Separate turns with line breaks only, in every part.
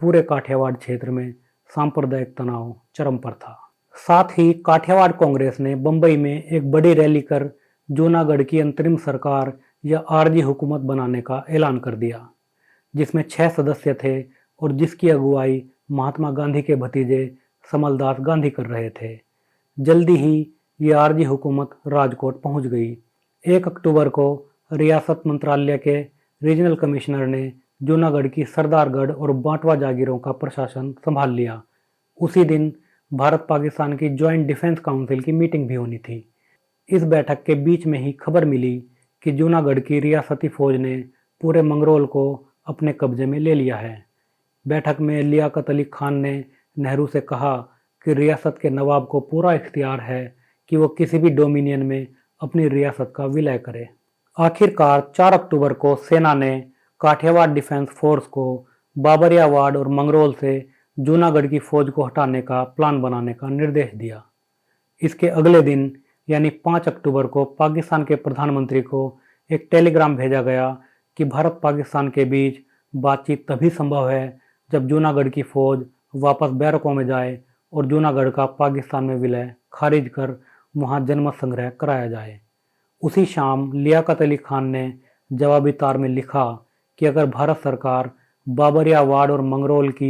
पूरे काठियावाड़ क्षेत्र में सांप्रदायिक तनाव चरम पर था। साथ ही काठियावाड़ कांग्रेस ने बंबई में एक बड़ी रैली कर जूनागढ़ की अंतरिम सरकार या आरजी हुकूमत बनाने का ऐलान कर दिया, जिसमें 6 सदस्य थे और जिसकी अगुवाई महात्मा गांधी के भतीजे समलदास गांधी कर रहे थे। जल्दी ही ये आरजी हुकूमत राजकोट पहुंच गई। 1 अक्टूबर को रियासत मंत्रालय के रीजनल कमिश्नर ने जूनागढ़ की सरदारगढ़ और बांटवा जागीरों का प्रशासन संभाल लिया। उसी दिन भारत पाकिस्तान की ज्वाइंट डिफेंस काउंसिल की मीटिंग भी होनी थी। इस बैठक के बीच में ही खबर मिली कि जूनागढ़ की रियासती फौज ने पूरे मंगरोल को अपने कब्जे में ले लिया है। बैठक में लियाकत अली खान ने नेहरू से कहा कि रियासत के नवाब को पूरा इख्तियार है कि वो किसी भी डोमिनियन में अपनी रियासत का विलय करे। आखिरकार 4 अक्टूबर को सेना ने काठियावाड़ डिफेंस फोर्स को बाबरिया वार्ड और मंगरोल से जूनागढ़ की फौज को हटाने का प्लान बनाने का निर्देश दिया। इसके अगले दिन यानी 5 अक्टूबर को पाकिस्तान के प्रधानमंत्री को एक टेलीग्राम भेजा गया कि भारत पाकिस्तान के बीच बातचीत तभी संभव है जब जूनागढ़ की फौज वापस बैरकों में जाए और जूनागढ़ का पाकिस्तान में विलय खारिज कर वहां जनमत संग्रह कराया जाए। उसी शाम लियाकत अली खान ने जवाबी तार में लिखा कि अगर भारत सरकार बाबरिया वार्ड और मंगरोल की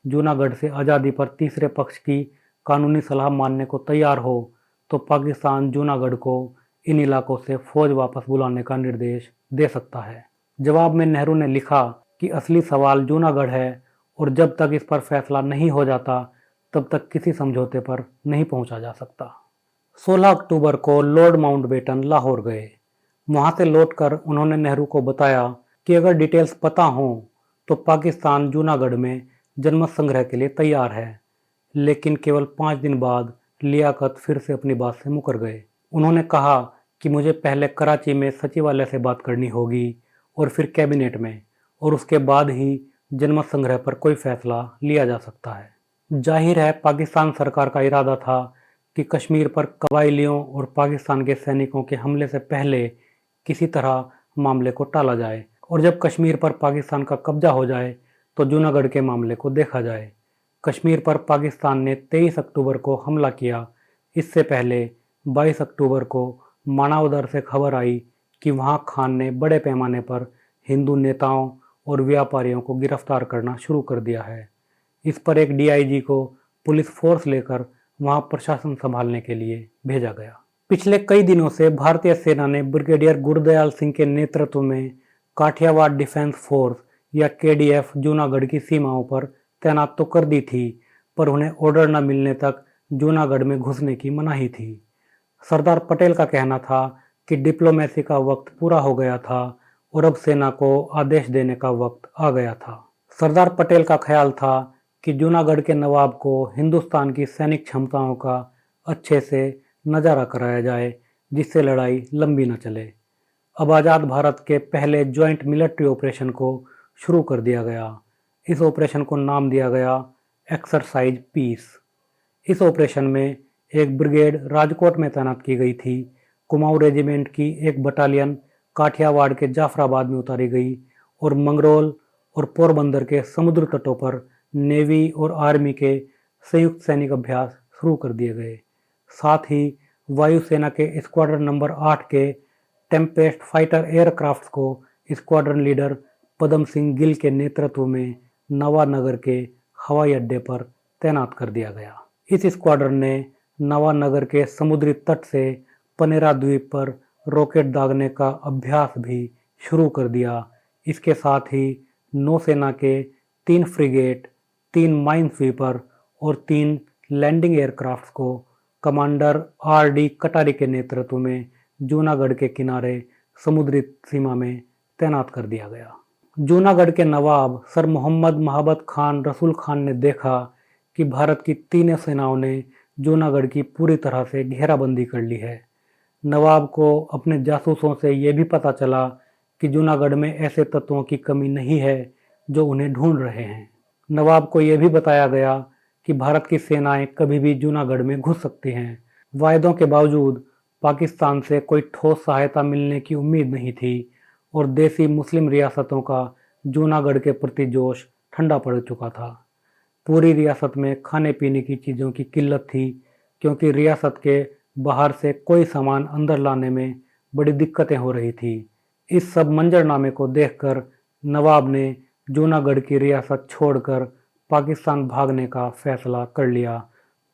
जूनागढ़ से आज़ादी पर तीसरे पक्ष की कानूनी सलाह मानने को तैयार हो तो पाकिस्तान जूनागढ़ को इन इलाकों से फौज वापस बुलाने का निर्देश दे सकता है। जवाब में नेहरू ने लिखा कि असली सवाल जूनागढ़ है और जब तक इस पर फैसला नहीं हो जाता तब तक किसी समझौते पर नहीं पहुंचा जा सकता। 16 अक्टूबर को लॉर्ड माउंटबेटन लाहौर गए। वहां से लौटकर उन्होंने नेहरू को बताया कि अगर डिटेल्स पता हों तो पाकिस्तान जूनागढ़ में जनमत संग्रह के लिए तैयार है। लेकिन केवल 5 दिन बाद लियाकत फिर से अपनी बात से मुकर गए। उन्होंने कहा कि मुझे पहले कराची में सचिवालय से बात करनी होगी और फिर कैबिनेट में, और उसके बाद ही जनमत संग्रह पर कोई फैसला लिया जा सकता है। जाहिर है पाकिस्तान सरकार का इरादा था कि कश्मीर पर कबायलियों और पाकिस्तान के सैनिकों के हमले से पहले किसी तरह मामले को टाला जाए और जब कश्मीर पर पाकिस्तान का कब्जा हो जाए तो जूनागढ़ के मामले को देखा जाए। कश्मीर पर पाकिस्तान ने 23 अक्टूबर को हमला किया। इससे पहले 22 अक्टूबर को मानवदर से खबर आई कि वहां खान ने बड़े पैमाने पर हिंदू नेताओं और व्यापारियों को गिरफ्तार करना शुरू कर दिया है। इस पर एक डीआईजी को पुलिस फोर्स लेकर वहां प्रशासन संभालने के लिए भेजा गया। पिछले कई दिनों से भारतीय सेना ने ब्रिगेडियर गुरदयाल सिंह के नेतृत्व में काठियावाड़ डिफेंस फोर्स या केडीएफ जूनागढ़ की सीमाओं पर तैनात तो कर दी थी, पर उन्हें ऑर्डर न मिलने तक जूनागढ़ में घुसने की मनाही थी। सरदार पटेल का कहना था कि डिप्लोमेसी का वक्त पूरा हो गया था और अब सेना को आदेश देने का वक्त आ गया था। सरदार पटेल का ख्याल था कि जूनागढ़ के नवाब को हिंदुस्तान की सैनिक क्षमताओं का अच्छे से नज़ारा कराया जाए, जिससे लड़ाई लंबी न चले। अब आज़ाद भारत के पहले ज्वाइंट मिलिट्री ऑपरेशन को शुरू कर दिया गया। इस ऑपरेशन को नाम दिया गया एक्सरसाइज पीस। इस ऑपरेशन में एक ब्रिगेड राजकोट में तैनात की गई थी। कुमाऊं रेजिमेंट की एक बटालियन काठियावाड़ के जाफराबाद में उतारी गई और मंगरोल और पोरबंदर के समुद्र तटों पर नेवी और आर्मी के संयुक्त सैनिक अभ्यास शुरू कर दिए गए। साथ ही वायुसेना के स्क्वाड्रन नंबर 8 के टेम्पेस्ट फाइटर एयरक्राफ्ट को स्क्वाड्रन लीडर पदम सिंह गिल के नेतृत्व में नवानगर के हवाई अड्डे पर तैनात कर दिया गया। इस स्क्वाड्रन ने नवानगर के समुद्री तट से पनेरा द्वीप पर रॉकेट दागने का अभ्यास भी शुरू कर दिया। इसके साथ ही नौसेना के 3 फ्रिगेट, 3 माइन स्वीपर और 3 लैंडिंग एयरक्राफ्ट को कमांडर आर.डी. कटारी के नेतृत्व में जूनागढ़ के किनारे समुद्री सीमा में तैनात कर दिया गया। जूनागढ़ के नवाब सर मोहम्मद महाबत खान रसूल खान ने देखा कि भारत की तीनों सेनाओं ने जूनागढ़ की पूरी तरह से घेराबंदी कर ली है। नवाब को अपने जासूसों से यह भी पता चला कि जूनागढ़ में ऐसे तत्वों की कमी नहीं है जो उन्हें ढूंढ रहे हैं। नवाब को यह भी बताया गया कि भारत की सेनाएं कभी भी जूनागढ़ में घुस सकती हैं। वायदों के बावजूद पाकिस्तान से कोई ठोस सहायता मिलने की उम्मीद नहीं थी और देसी मुस्लिम रियासतों का जूनागढ़ के प्रति जोश ठंडा पड़ चुका था। पूरी रियासत में खाने पीने की चीज़ों की किल्लत थी, क्योंकि रियासत के बाहर से कोई सामान अंदर लाने में बड़ी दिक्कतें हो रही थी। इस सब मंजरनामे को देखकर नवाब ने जूनागढ़ की रियासत छोड़कर पाकिस्तान भागने का फैसला कर लिया।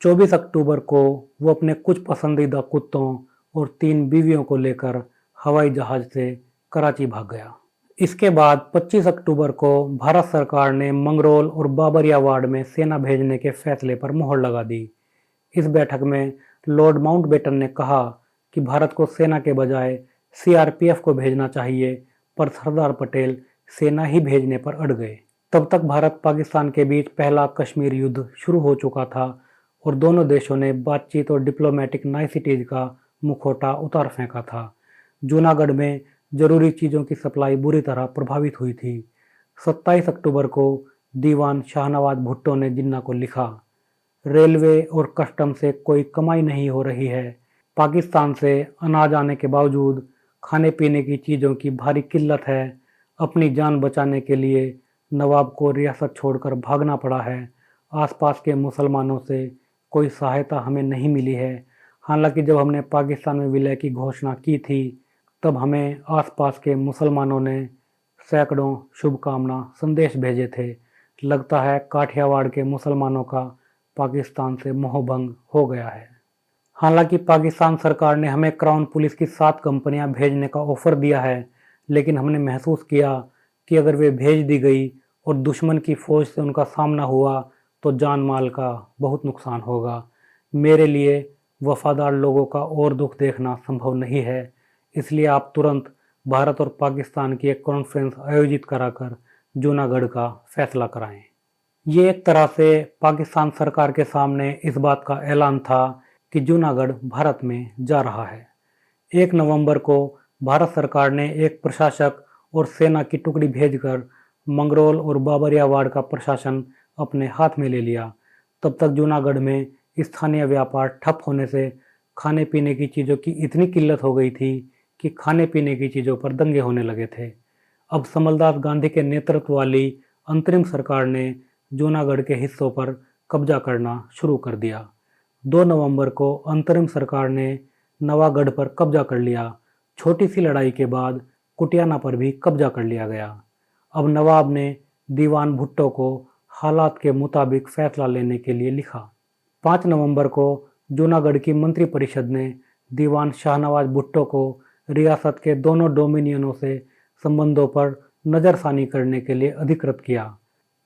24 अक्टूबर को वो अपने कुछ पसंदीदा कुत्तों और 3 बीवियों को लेकर हवाई जहाज से कराची भाग गया। इसके बाद 25 अक्टूबर को भारत सरकार ने मंगरोल और बाबरिया वार्ड में सेना भेजने के फैसले पर मोहर लगा दी। इस बैठक में लॉर्ड माउंटबेटन ने कहा कि भारत को सेना के बजाय सीआरपीएफ को भेजना चाहिए, पर सरदार पटेल सेना ही भेजने पर अड़ गए। तब तक भारत पाकिस्तान के बीच पहला कश्मीर युद्ध शुरू हो चुका था और दोनों देशों ने बातचीत और डिप्लोमेटिक नाइसिटीज का मुखौटा उतार फेंका था। जूनागढ़ में जरूरी चीज़ों की सप्लाई बुरी तरह प्रभावित हुई थी। 27 अक्टूबर को दीवान शाहनवाज भुट्टो ने जिन्ना को लिखा, रेलवे और कस्टम से कोई कमाई नहीं हो रही है। पाकिस्तान से अनाज आने के बावजूद खाने पीने की चीज़ों की भारी किल्लत है। अपनी जान बचाने के लिए नवाब को रियासत छोड़कर भागना पड़ा है। आसपास के मुसलमानों से कोई सहायता हमें नहीं मिली है। हालांकि जब हमने पाकिस्तान में विलय की घोषणा की थी, तब हमें आसपास के मुसलमानों ने सैकड़ों शुभकामना संदेश भेजे थे। लगता है काठियावाड़ के मुसलमानों का पाकिस्तान से मोहभंग हो गया है। हालांकि पाकिस्तान सरकार ने हमें क्राउन पुलिस की 7 कंपनियां भेजने का ऑफर दिया है, लेकिन हमने महसूस किया कि अगर वे भेज दी गई और दुश्मन की फौज से उनका सामना हुआ तो जान माल का बहुत नुकसान होगा। मेरे लिए वफादार लोगों का और दुख देखना संभव नहीं है, इसलिए आप तुरंत भारत और पाकिस्तान की एक कॉन्फ्रेंस आयोजित कराकर जूनागढ़ का फैसला कराएं। ये एक तरह से पाकिस्तान सरकार के सामने इस बात का ऐलान था कि जूनागढ़ भारत में जा रहा है। 1 नवंबर को भारत सरकार ने एक प्रशासक और सेना की टुकड़ी भेजकर मंगरोल और बाबरिया वार्ड का प्रशासन अपने हाथ में ले लिया। तब तक जूनागढ़ में स्थानीय व्यापार ठप होने से खाने पीने की चीज़ों की इतनी किल्लत हो गई थी कि खाने पीने की चीज़ों पर दंगे होने लगे थे। अब समलदास गांधी के नेतृत्व वाली अंतरिम सरकार ने जूनागढ़ के हिस्सों पर कब्जा करना शुरू कर दिया। 2 नवंबर को अंतरिम सरकार ने नवागढ़ पर कब्जा कर लिया। छोटी सी लड़ाई के बाद कुटियाना पर भी कब्जा कर लिया गया। अब नवाब ने दीवान भुट्टो को हालात के मुताबिक फैसला लेने के लिए लिखा। 5 नवंबर को जूनागढ़ की मंत्रिपरिषद ने दीवान शाहनवाज भुट्टो को रियासत के दोनों डोमिनियनों से संबंधों पर नज़रसानी करने के लिए अधिकृत किया।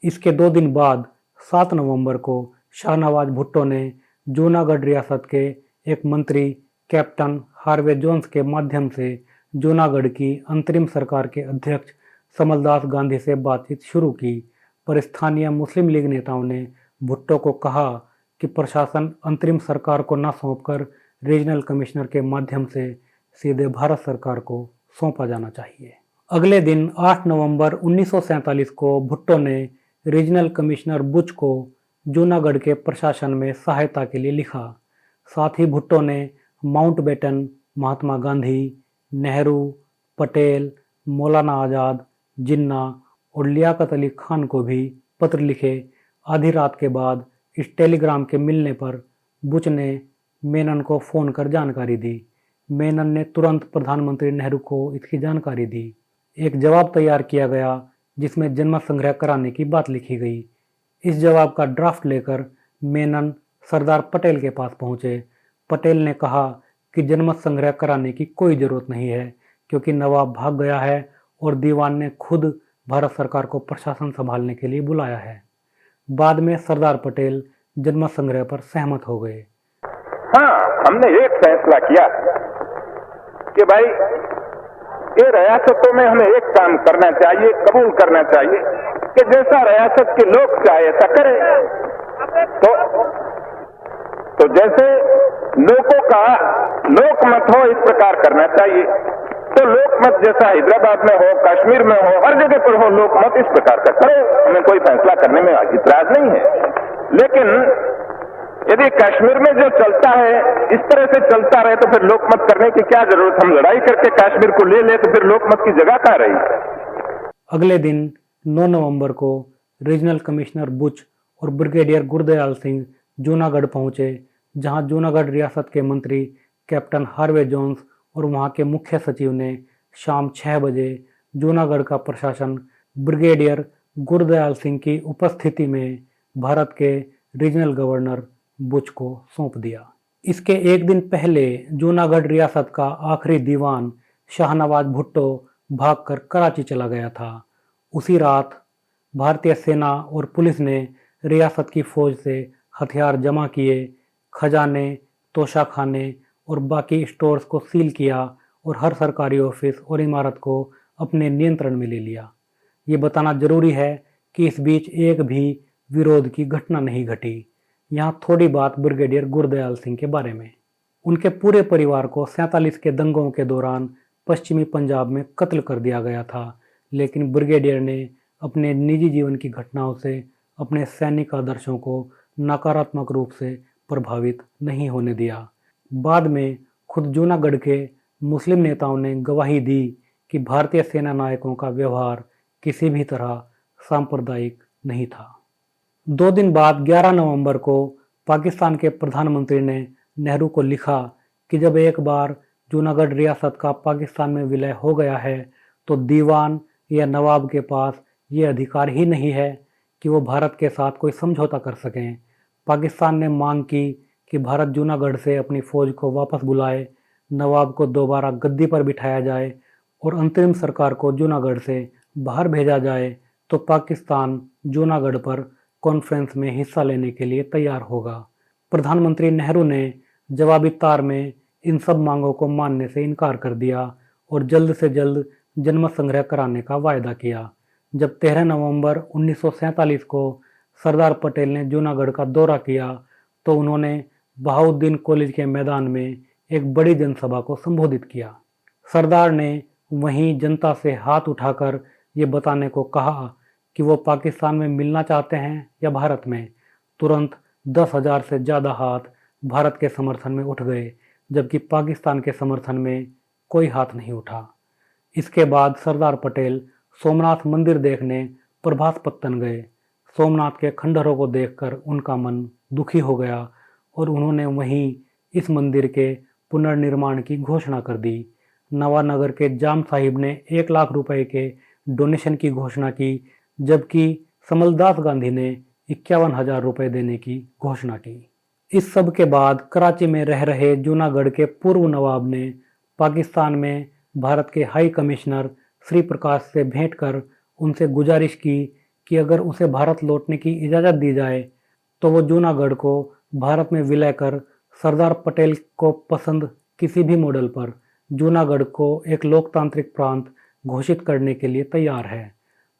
इसके 2 दिन बाद 7 नवंबर को शाहनवाज भुट्टो ने जूनागढ़ रियासत के एक मंत्री कैप्टन हार्वे जोन्स के माध्यम से जूनागढ़ की अंतरिम सरकार के अध्यक्ष समलदास गांधी से बातचीत शुरू की, पर स्थानीय मुस्लिम लीग नेताओं ने भुट्टो को कहा कि प्रशासन अंतरिम सरकार को न सौंपकर रीजनल कमिश्नर के माध्यम से सीधे भारत सरकार को सौंपा जाना चाहिए। अगले दिन 8 नवंबर 1947 को भुट्टो ने रीजनल कमिश्नर बुच को जूनागढ़ के प्रशासन में सहायता के लिए लिखा। साथ ही भुट्टो ने माउंटबेटन, महात्मा गांधी, नेहरू, पटेल, मौलाना आज़ाद, जिन्ना और लियाकत अली खान को भी पत्र लिखे। आधी रात के बाद इस टेलीग्राम के मिलने पर बुच ने मेनन को फ़ोन कर जानकारी दी। मेनन ने तुरंत प्रधानमंत्री नेहरू को इसकी जानकारी दी। एक जवाब तैयार किया गया जिसमें जनमत संग्रह कराने की बात लिखी गई। इस जवाब का ड्राफ्ट लेकर मेनन सरदार पटेल के पास पहुंचे। पटेल ने कहा कि जनमत संग्रह कराने की कोई ज़रूरत नहीं है, क्योंकि नवाब भाग गया है और दीवान ने खुद भारत सरकार को प्रशासन संभालने के लिए बुलाया है। बाद में सरदार पटेल जनमत संग्रह पर सहमत हो गए।
हाँ, हमने एक फैसला किया कि भाई ये रियासतों में हमें एक काम करना चाहिए, कबूल करना चाहिए कि जैसा रियासत के लोग चाहे ऐसा करें। तो जैसे लोगों का लोकमत हो इस प्रकार करना चाहिए। तो लोकमत जैसा हैदराबाद में हो, कश्मीर में हो, हर जगह पर हो लोकमत इस प्रकार का करो। हमें कोई फैसला करने में इतराज नहीं है, लेकिन यदि कश्मीर में जो चलता है इस तरह से चलता रहे तो फिर लोकमत करने की क्या जरूरत। हम लड़ाई करके कश्मीर को ले ले तो फिर लोकमत की जगह कहाँ रही।
अगले दिन 9 नवंबर को रीजनल कमिश्नर बुच और ब्रिगेडियर गुरदयाल सिंह जूनागढ़ पहुंचे, जहां जूनागढ़ रियासत के मंत्री कैप्टन हार्वे जोन्स और वहां के मुख्य सचिव ने शाम 6 बजे जूनागढ़ का प्रशासन ब्रिगेडियर गुरदयाल सिंह की उपस्थिति में भारत के रीजनल गवर्नर बुच को सौंप दिया। इसके एक दिन पहले जूनागढ़ रियासत का आखिरी दीवान शाहनवाज भुट्टो भागकर कराची चला गया था। उसी रात भारतीय सेना और पुलिस ने रियासत की फौज से हथियार जमा किए, खजाने, तोशाखाने और बाकी स्टोर्स को सील किया और हर सरकारी ऑफिस और इमारत को अपने नियंत्रण में ले लिया। ये बताना जरूरी है कि इस बीच एक भी विरोध की घटना नहीं घटी। यहाँ थोड़ी बात ब्रिगेडियर गुरदयाल सिंह के बारे में। उनके पूरे परिवार को 47 के दंगों के दौरान पश्चिमी पंजाब में कत्ल कर दिया गया था, लेकिन ब्रिगेडियर ने अपने निजी जीवन की घटनाओं से अपने सैनिक आदर्शों को नकारात्मक रूप से प्रभावित नहीं होने दिया। बाद में खुद जूनागढ़ के मुस्लिम नेताओं ने गवाही दी कि भारतीय सेना नायकों का व्यवहार किसी भी तरह सांप्रदायिक नहीं था। 2 दिन बाद 11 नवंबर को पाकिस्तान के प्रधानमंत्री ने नेहरू को लिखा कि जब एक बार जूनागढ़ रियासत का पाकिस्तान में विलय हो गया है तो दीवान या नवाब के पास ये अधिकार ही नहीं है कि वो भारत के साथ कोई समझौता कर सकें। पाकिस्तान ने मांग की कि भारत जूनागढ़ से अपनी फौज को वापस बुलाए, नवाब को दोबारा गद्दी पर बिठाया जाए और अंतरिम सरकार को जूनागढ़ से बाहर भेजा जाए तो पाकिस्तान जूनागढ़ पर कॉन्फ्रेंस में हिस्सा लेने के लिए तैयार होगा। प्रधानमंत्री नेहरू ने जवाबी तार में इन सब मांगों को मानने से इनकार कर दिया और जल्द से जल्द जनमत संग्रह कराने का वायदा किया। जब 13 नवंबर 1947 को सरदार पटेल ने जूनागढ़ का दौरा किया तो उन्होंने बहाउद्दीन कॉलेज के मैदान में एक बड़ी जनसभा को संबोधित किया। सरदार ने वहीं जनता से हाथ उठाकर ये बताने को कहा कि वो पाकिस्तान में मिलना चाहते हैं या भारत में। तुरंत 10,000 से ज़्यादा हाथ भारत के समर्थन में उठ गए, जबकि पाकिस्तान के समर्थन में कोई हाथ नहीं उठा। इसके बाद सरदार पटेल सोमनाथ मंदिर देखने प्रभास पत्तन गए। सोमनाथ के खंडहरों को देखकर उनका मन दुखी हो गया और उन्होंने वहीं इस मंदिर के पुनर्निर्माण की घोषणा कर दी। नवानगर के जाम साहिब ने 1 लाख रुपए के डोनेशन की घोषणा की, जबकि समलदास गांधी ने 51,000 रुपए देने की घोषणा की। इस सब के बाद कराची में रह रहे जूनागढ़ के पूर्व नवाब ने पाकिस्तान में भारत के हाई कमिश्नर श्री प्रकाश से भेंट कर उनसे गुजारिश की कि अगर उसे भारत लौटने की इजाज़त दी जाए तो वो जूनागढ़ को भारत में विलय कर सरदार पटेल को पसंद किसी भी मॉडल पर जूनागढ़ को एक लोकतांत्रिक प्रांत घोषित करने के लिए तैयार है।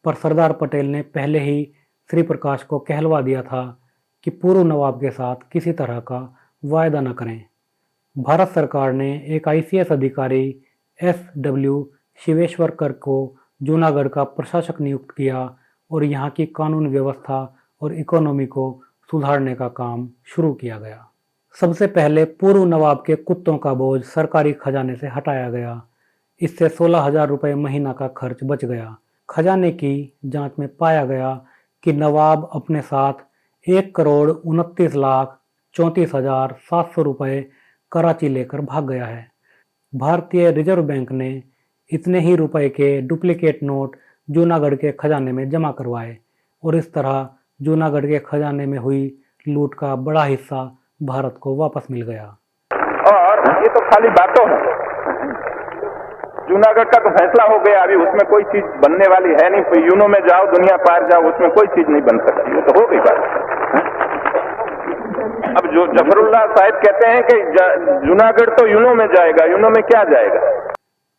पर सरदार पटेल ने पहले ही श्री प्रकाश को कहलवा दिया था कि पूर्व नवाब के साथ किसी तरह का वायदा न करें। भारत सरकार ने एक ICS अधिकारी SW शिवेश्वरकर को जूनागढ़ का प्रशासक नियुक्त किया और यहाँ की कानून व्यवस्था और इकोनॉमी को सुधारने का काम शुरू किया गया। सबसे पहले पूर्व नवाब के कुत्तों का बोझ सरकारी खजाने से हटाया गया। इससे 16,000 रुपये महीना का खर्च बच गया। खजाने की जांच में पाया गया कि नवाब अपने साथ 1,29,34,700 रुपये कराची लेकर भाग गया है। भारतीय रिजर्व बैंक ने इतने ही रुपए के डुप्लीकेट नोट जूनागढ़ के खजाने में जमा करवाए और इस तरह जूनागढ़ के खजाने में हुई लूट का बड़ा हिस्सा भारत को वापस मिल गया।
और ये तो खाली बातों है। जूनागढ़ का तो फैसला हो गया, अभी उसमें कोई चीज बनने वाली है नहीं। यूनो में जाओ, दुनिया पार जाओ, उसमें कोई चीज नहीं बन सकती। वो तो हो गई बात। अब जो जफरुल्लाह साहिब कहते हैं कि जूनागढ़ तो यूनो में जाएगा, यूनो में क्या जाएगा।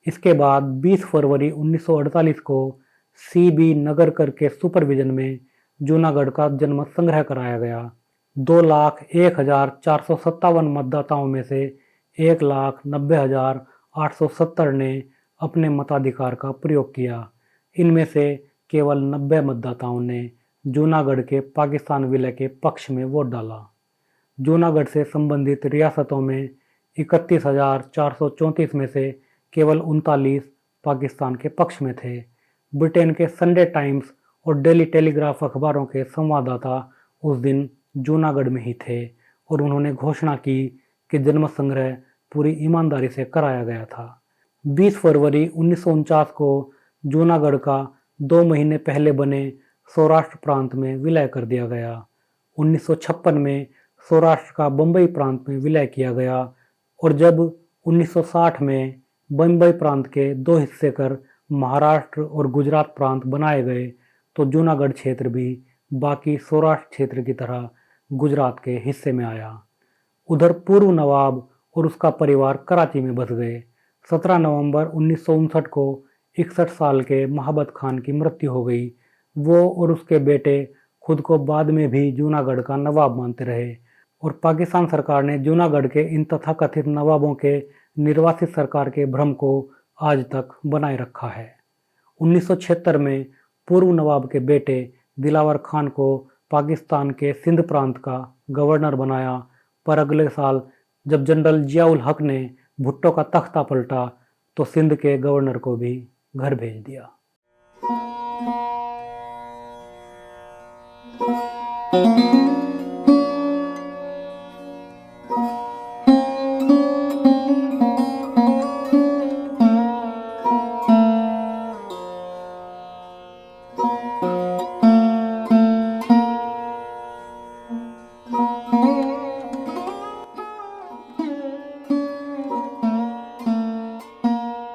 इसके बाद 20 फरवरी 1948 को CB नगरकर के सुपरविजन में जूनागढ़ का जनमत संग्रह कराया गया। 2,01,457 मतदाताओं में से 1,90,870 ने अपने मताधिकार का प्रयोग किया। इनमें से केवल 90 मतदाताओं ने जूनागढ़ के पाकिस्तान विलय के पक्ष में वोट डाला। जूनागढ़ से संबंधित रियासतों में 31,434 में से केवल 39 पाकिस्तान के पक्ष में थे। ब्रिटेन के संडे टाइम्स और डेली टेलीग्राफ अखबारों के संवाददाता उस दिन जूनागढ़ में ही थे और उन्होंने घोषणा की कि जन्म संग्रह पूरी ईमानदारी से कराया गया था। 20 फरवरी 1949 को जूनागढ़ का 2 महीने पहले बने सौराष्ट्र प्रांत में विलय कर दिया गया। 1956 में सौराष्ट्र का बम्बई प्रांत में विलय किया गया और जब 1960 में बम्बई प्रांत के 2 हिस्से कर महाराष्ट्र और गुजरात प्रांत बनाए गए तो जूनागढ़ क्षेत्र भी बाकी सौराष्ट्र क्षेत्र की तरह गुजरात के हिस्से में आया। उधर पूर्व नवाब और उसका परिवार कराची में बस गए। 17 नवंबर 1959 को 61 साल के महाबत खान की मृत्यु हो गई। वो और उसके बेटे खुद को बाद में भी जूनागढ़ का नवाब मानते रहे और पाकिस्तान सरकार ने जूनागढ़ के इन तथाकथित नवाबों के निर्वासित सरकार के भ्रम को आज तक बनाए रखा है। 1976 में पूर्व नवाब के बेटे दिलावर खान को पाकिस्तान के सिंध प्रांत का गवर्नर बनाया, पर अगले साल जब जनरल जियाउल हक ने भुट्टो का तख्ता पलटा तो सिंध के गवर्नर को भी घर भेज दिया।